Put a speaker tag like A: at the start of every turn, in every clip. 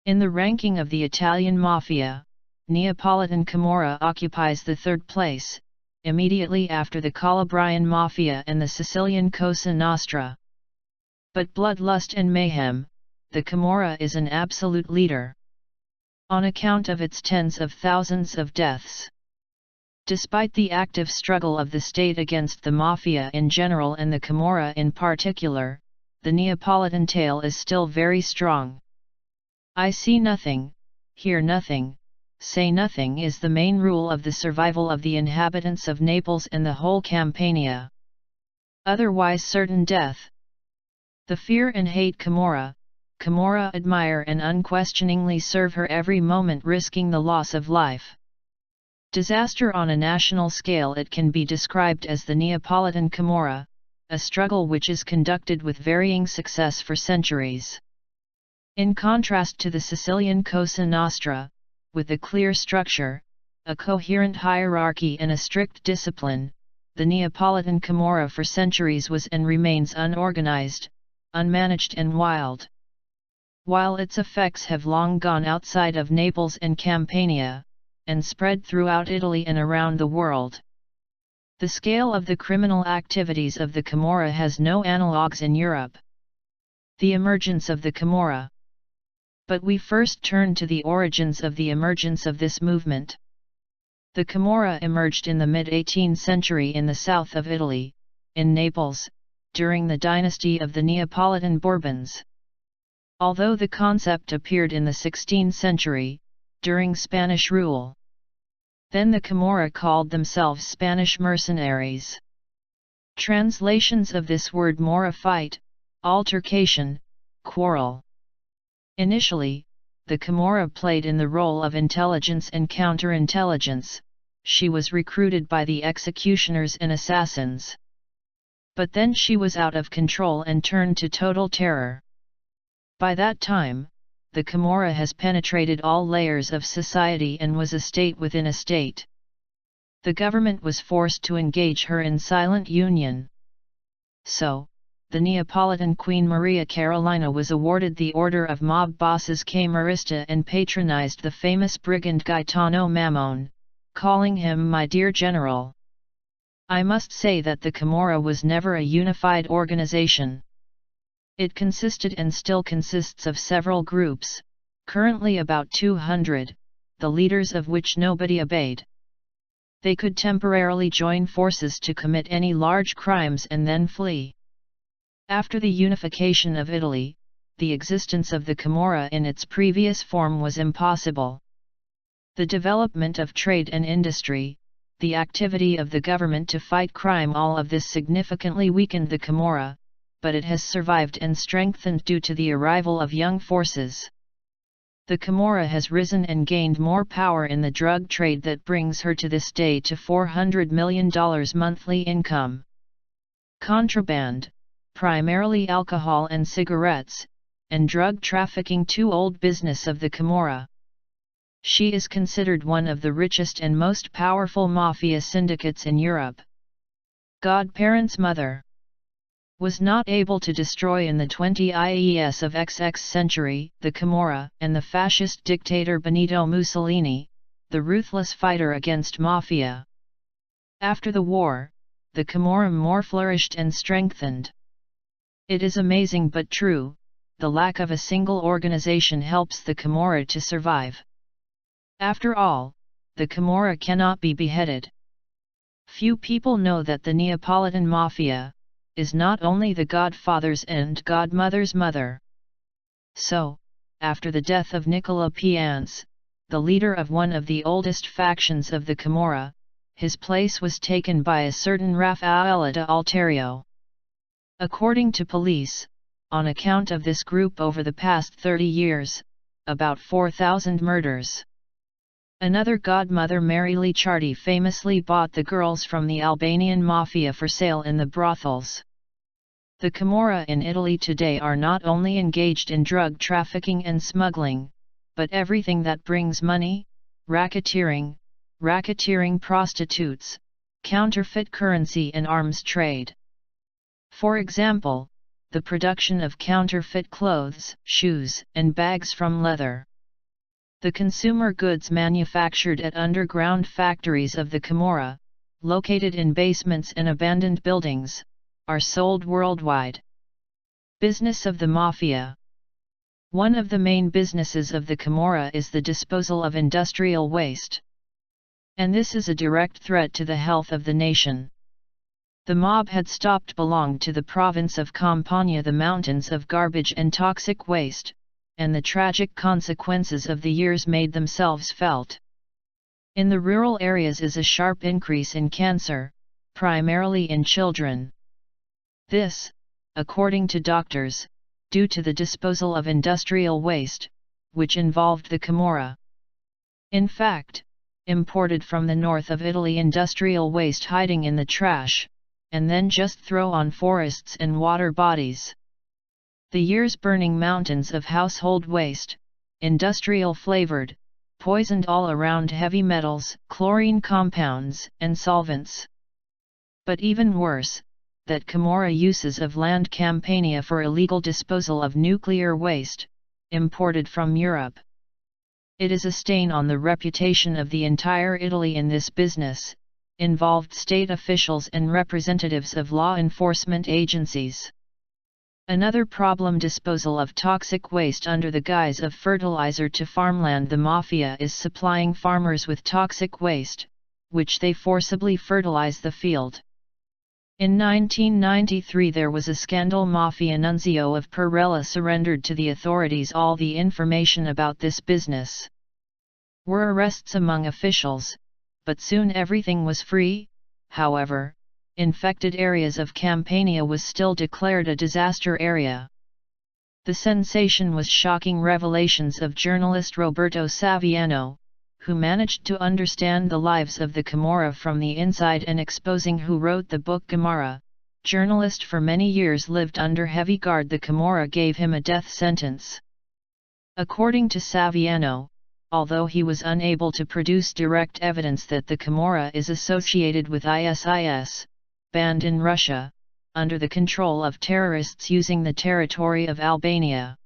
A: In the ranking of the Italian Mafia, Neapolitan Camorra occupies the third place, immediately after the Calabrian Mafia and the Sicilian Cosa Nostra. But bloodlust and mayhem, the Camorra is an absolute leader, on account of its tens of thousands of deaths. Despite the active struggle of the state against the Mafia in general and the Camorra in particular, the Neapolitan tale is still very strong. I see nothing, hear nothing, say nothing is the main rule of the survival of the inhabitants of Naples and the whole Campania. Otherwise certain death. The fear and hate Camorra admire and unquestioningly serve her every moment, risking the loss of life. Disaster on a national scale, it can be described as the Neapolitan Camorra, a struggle which is conducted with varying success for centuries. In contrast to the Sicilian Cosa Nostra, with a clear structure, a coherent hierarchy and a strict discipline, the Neapolitan Camorra for centuries was and remains unorganized, unmanaged and wild. While its effects have long gone outside of Naples and Campania, and spread throughout Italy and around the world, the scale of the criminal activities of the Camorra has no analogues in Europe. The emergence of the Camorra. But we first turn to the origins of the emergence of this movement. The Camorra emerged in the mid-18th century in the south of Italy, in Naples, during the dynasty of the Neapolitan Bourbons. Although the concept appeared in the 16th century, during Spanish rule. Then the Camorra called themselves Spanish mercenaries. Translations of this word: mora, fight, altercation, quarrel. Initially, the Camorra played in the role of intelligence and counterintelligence. She was recruited by the executioners and assassins. But then she was out of control and turned to total terror. By that time, the Camorra has penetrated all layers of society and was a state within a state. The government was forced to engage her in silent union. So, the Neapolitan Queen Maria Carolina was awarded the Order of Mob Bosses Camorrista and patronized the famous brigand Gaetano Mammone, calling him "my dear general." I must say that the Camorra was never a unified organization. It consisted and still consists of several groups, currently about 200, the leaders of which nobody obeyed. They could temporarily join forces to commit any large crimes and then flee. After the unification of Italy, the existence of the Camorra in its previous form was impossible. The development of trade and industry, the activity of the government to fight crime, all of this significantly weakened the Camorra, but it has survived and strengthened due to the arrival of young forces. The Camorra has risen and gained more power in the drug trade that brings her to this day to $400 million monthly income. Contraband, primarily alcohol and cigarettes, and drug trafficking, two old business of the Camorra. She is considered one of the richest and most powerful mafia syndicates in Europe. Godparents' mother was not able to destroy in the 20s of XX century the Camorra and the fascist dictator Benito Mussolini, the ruthless fighter against Mafia. After the war, the Camorra more flourished and strengthened. It is amazing but true, the lack of a single organization helps the Camorra to survive. After all, the Camorra cannot be beheaded. Few people know that the Neapolitan Mafia is not only the godfather's and godmother's mother. So, after the death of Nicola Piance, the leader of one of the oldest factions of the Camorra, his place was taken by a certain Raffaele da Alterio. According to police, on account of this group over the past 30 years, about 4,000 murders. Another godmother, Mary Licciardi, famously bought the girls from the Albanian Mafia for sale in the brothels. The Camorra in Italy today are not only engaged in drug trafficking and smuggling, but everything that brings money, racketeering, prostitutes, counterfeit currency and arms trade. For example, the production of counterfeit clothes, shoes, and bags from leather. The consumer goods manufactured at underground factories of the Camorra, located in basements and abandoned buildings, are sold worldwide. Business of the Mafia. One of the main businesses of the Camorra is the disposal of industrial waste. And this is a direct threat to the health of the nation. The mob had stopped belonged to the province of Campania, the mountains of garbage and toxic waste, and the tragic consequences of the years made themselves felt. In the rural areas is a sharp increase in cancer, primarily in children. This, according to doctors, due to the disposal of industrial waste, which involved the Camorra. In fact, imported from the north of Italy industrial waste hiding in the trash, and then just throw on forests and water bodies. The years burning mountains of household waste, industrial flavored, poisoned all around heavy metals, chlorine compounds, and solvents. But even worse, that Camorra uses of land Campania for illegal disposal of nuclear waste, imported from Europe. It is a stain on the reputation of the entire Italy in this business, involved state officials and representatives of law enforcement agencies. Another problem: disposal of toxic waste under the guise of fertilizer to farmland. The Mafia is supplying farmers with toxic waste, which they forcibly fertilize the field. In 1993 there was a scandal. Mafia nuncio of Perella surrendered to the authorities all the information about this business. Were arrests among officials, but soon everything was free. However, infected areas of Campania was still declared a disaster area. The sensation was shocking revelations of journalist Roberto Saviano, who managed to understand the lives of the Camorra from the inside and exposing who wrote the book Camorra. Journalist for many years lived under heavy guard. The Camorra gave him a death sentence. According to Saviano, although he was unable to produce direct evidence that the Camorra is associated with ISIS, banned in Russia, under the control of terrorists using the territory of Albania.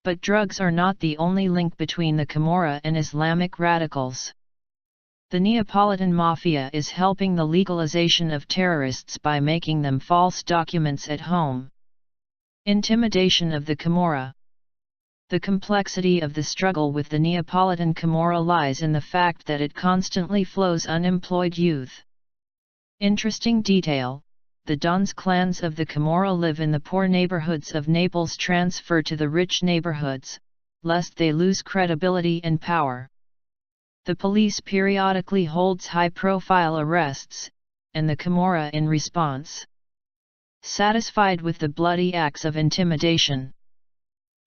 A: But drugs are not the only link between the Camorra and Islamic radicals. The Neapolitan Mafia is helping the legalization of terrorists by making them false documents at home. Intimidation of the Camorra. The complexity of the struggle with the Neapolitan Camorra lies in the fact that it constantly flows unemployed youth. Interesting detail: the Dons clans of the Camorra live in the poor neighborhoods of Naples, transfer to the rich neighborhoods, lest they lose credibility and power. The police periodically holds high-profile arrests, and the Camorra in response. Satisfied with the bloody acts of intimidation.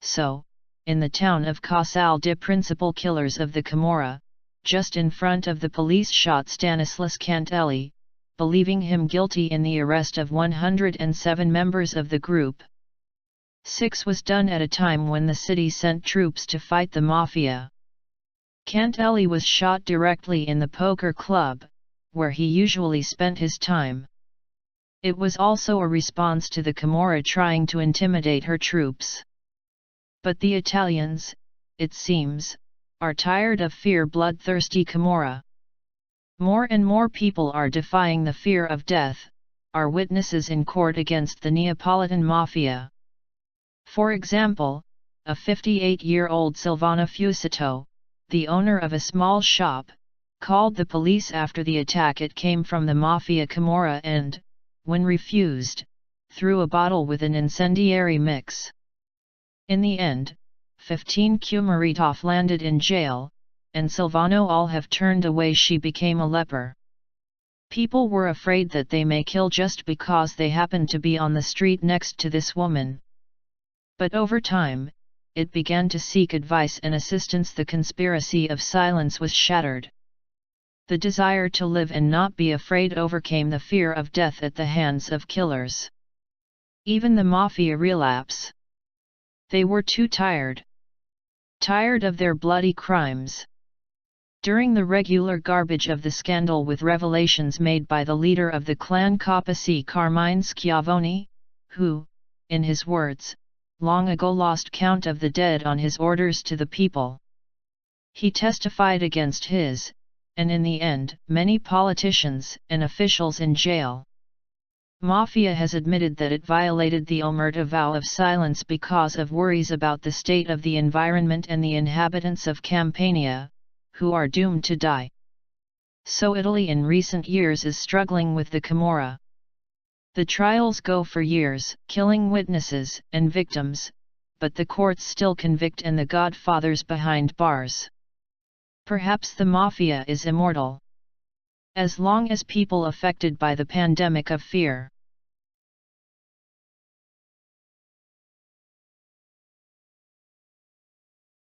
A: So, in the town of Casal de Principal, killers of the Camorra, just in front of the police, shot Stanislas Cantelli, believing him guilty in the arrest of 107 members of the group. 6 was done at a time when the city sent troops to fight the Mafia. Cantelli was shot directly in the poker club, where he usually spent his time. It was also a response to the Camorra trying to intimidate her troops. But the Italians, it seems, are tired of fear. Bloodthirsty Camorra. More and more people are defying the fear of death, are witnesses in court against the Neapolitan Mafia. For example, a 58-year-old Silvana Fusito, the owner of a small shop, called the police after the attack. It came from the Mafia Camorra and, when refused, threw a bottle with an incendiary mix. In the end, 15 Cumaritov landed in jail, and Silvano all have turned away. She became a leper. People were afraid that they may kill just because they happened to be on the street next to this woman. But over time, it began to seek advice and assistance. The conspiracy of silence was shattered. The desire to live and not be afraid overcame the fear of death at the hands of killers. Even the Mafia relapse. They were too tired. Tired of their bloody crimes. During the regular garbage of the scandal with revelations made by the leader of the clan Capaci, Carmine Schiavone, who, in his words, long ago lost count of the dead on his orders to the people. He testified against his, and in the end, many politicians and officials in jail. Mafia has admitted that it violated the Omerta vow of silence because of worries about the state of the environment and the inhabitants of Campania, who are doomed to die. So Italy in recent years is struggling with the Camorra. The trials go for years, killing witnesses and victims, but the courts still convict and the godfathers behind bars. Perhaps the Mafia is immortal. As long as people affected by the pandemic of fear